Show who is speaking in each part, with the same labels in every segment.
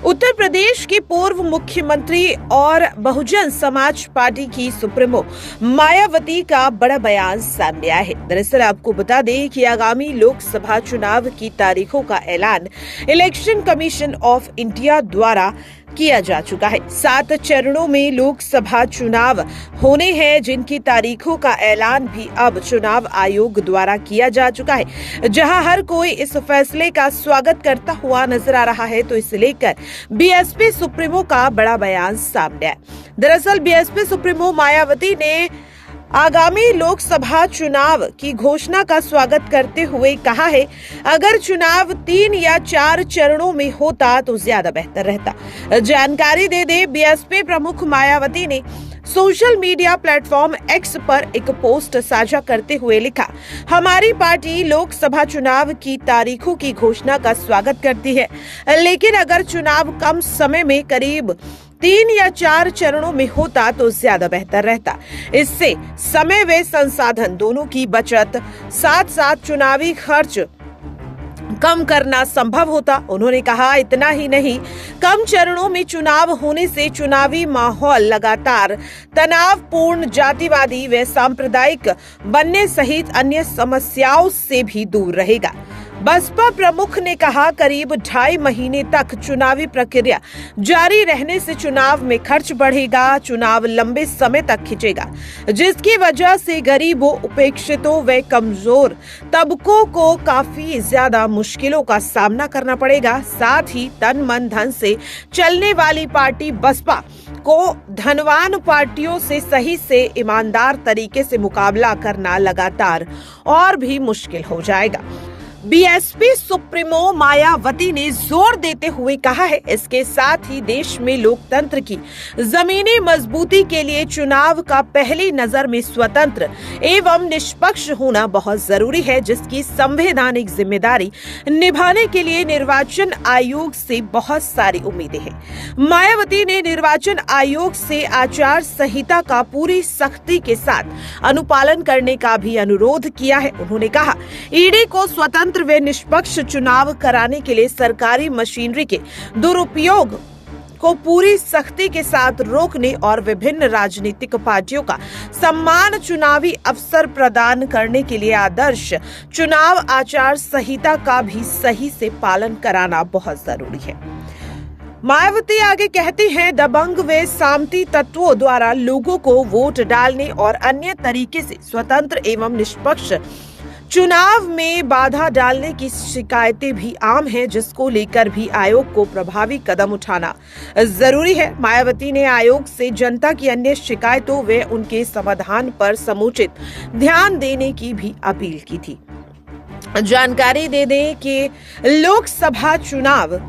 Speaker 1: उत्तर प्रदेश की पूर्व मुख्यमंत्री और बहुजन समाज पार्टी की सुप्रीमो मायावती का बड़ा बयान सामने आया है। दरअसल आपको बता दें कि आगामी लोकसभा चुनाव की तारीखों का ऐलान इलेक्शन कमीशन ऑफ इंडिया द्वारा किया जा चुका है। 7 चरणों में लोकसभा चुनाव होने हैं, जिनकी तारीखों का ऐलान भी अब चुनाव आयोग द्वारा किया जा चुका है, जहां हर कोई इस फैसले का स्वागत करता हुआ नजर आ रहा है। तो इसे लेकर बीएसपी सुप्रीमो का बड़ा बयान सामने आया। दरअसल बीएसपी सुप्रीमो मायावती ने आगामी लोकसभा चुनाव की घोषणा का स्वागत करते हुए कहा है, अगर चुनाव 3 या 4 चरणों में होता तो ज्यादा बेहतर रहता। जानकारी दे दे, बीएसपी प्रमुख मायावती ने सोशल मीडिया प्लेटफॉर्म एक्स पर एक पोस्ट साझा करते हुए लिखा, हमारी पार्टी लोकसभा चुनाव की तारीखों की घोषणा का स्वागत करती है, लेकिन अगर चुनाव कम समय में करीब 3 या 4 चरणों में होता तो ज्यादा बेहतर रहता। इससे समय व संसाधन दोनों की बचत, साथ साथ चुनावी खर्च कम करना संभव होता। उन्होंने कहा, इतना ही नहीं, कम चरणों में चुनाव होने से चुनावी माहौल लगातार तनावपूर्ण, जातिवादी व सांप्रदायिक बनने सहित अन्य समस्याओं से भी दूर रहेगा। बसपा प्रमुख ने कहा, करीब 2.5 महीने तक चुनावी प्रक्रिया जारी रहने से चुनाव में खर्च बढ़ेगा, चुनाव लंबे समय तक खिंचेगा, जिसकी वजह से गरीबों, उपेक्षितों व कमजोर तबकों को काफी ज्यादा मुश्किलों का सामना करना पड़ेगा। साथ ही तन मन धन से चलने वाली पार्टी बसपा को धनवान पार्टियों से सही से ईमानदार तरीके से मुकाबला करना लगातार और भी मुश्किल हो जाएगा। बीएसपी सुप्रीमो मायावती ने जोर देते हुए कहा है, इसके साथ ही देश में लोकतंत्र की जमीनी मजबूती के लिए चुनाव का पहली नजर में स्वतंत्र एवं निष्पक्ष होना बहुत जरूरी है, जिसकी संवैधानिक जिम्मेदारी निभाने के लिए निर्वाचन आयोग से बहुत सारी उम्मीदें हैं। मायावती ने निर्वाचन आयोग से आचार संहिता का पूरी सख्ती के साथ अनुपालन करने का भी अनुरोध किया है। उन्होंने कहा, ईडी को स्वतंत्र व निष्पक्ष चुनाव कराने के लिए सरकारी मशीनरी के दुरुपयोग को पूरी सख्ती के साथ रोकने और विभिन्न राजनीतिक पार्टियों का सम्मान चुनावी अवसर प्रदान करने के लिए आदर्श चुनाव आचार संहिता का भी सही से पालन कराना बहुत जरूरी है। मायावती आगे कहती हैं, दबंग व सामंती तत्वों द्वारा लोगों को वोट डालने और अन्य तरीके से स्वतंत्र एवं निष्पक्ष चुनाव में बाधा डालने की शिकायतें भी आम हैं, जिसको लेकर भी आयोग को प्रभावी कदम उठाना जरूरी है। मायावती ने आयोग से जनता की अन्य शिकायतों व उनके समाधान पर समुचित ध्यान देने की भी अपील की थी। जानकारी दे दें कि लोकसभा चुनाव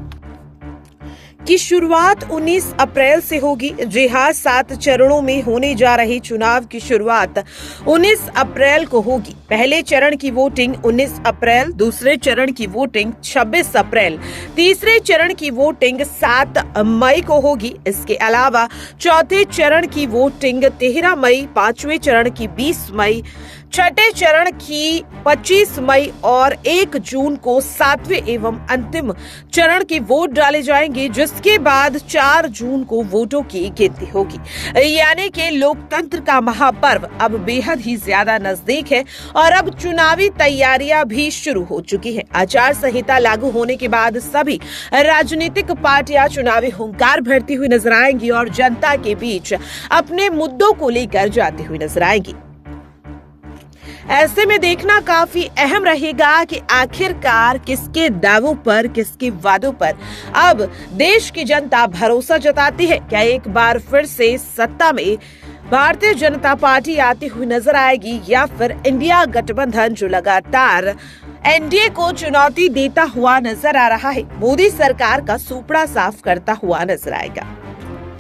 Speaker 1: की शुरुआत 19 अप्रैल से होगी। जी हां, 7 चरणों में होने जा रही चुनाव की शुरुआत 19 अप्रैल को होगी। पहले चरण की वोटिंग 19 अप्रैल, दूसरे चरण की वोटिंग 26 अप्रैल, तीसरे चरण की वोटिंग 7 मई को होगी। इसके अलावा चौथे चरण की वोटिंग 13 मई, पांचवें चरण की 20 मई, छठे चरण की 25 मई और 1 जून को 7वें एवं अंतिम चरण के वोट डाले जाएंगे, जिसके बाद 4 जून को वोटों की गिनती होगी। यानी कि लोकतंत्र का महापर्व अब बेहद ही ज्यादा नजदीक है और अब चुनावी तैयारियां भी शुरू हो चुकी है। आचार संहिता लागू होने के बाद सभी राजनीतिक पार्टियां चुनावी हुंकार भरती हुई नजर आएंगी और जनता के बीच अपने मुद्दों को लेकर जाती हुई नजर आएंगी। ऐसे में देखना काफी अहम रहेगा कि आखिरकार किसके दावों पर, किसके वादों पर अब देश की जनता भरोसा जताती है। क्या एक बार फिर से सत्ता में भारतीय जनता पार्टी आती हुई नजर आएगी, या फिर इंडिया गठबंधन जो लगातार एनडीए को चुनौती देता हुआ नजर आ रहा है, मोदी सरकार का सुपड़ा साफ करता हुआ नजर आएगा।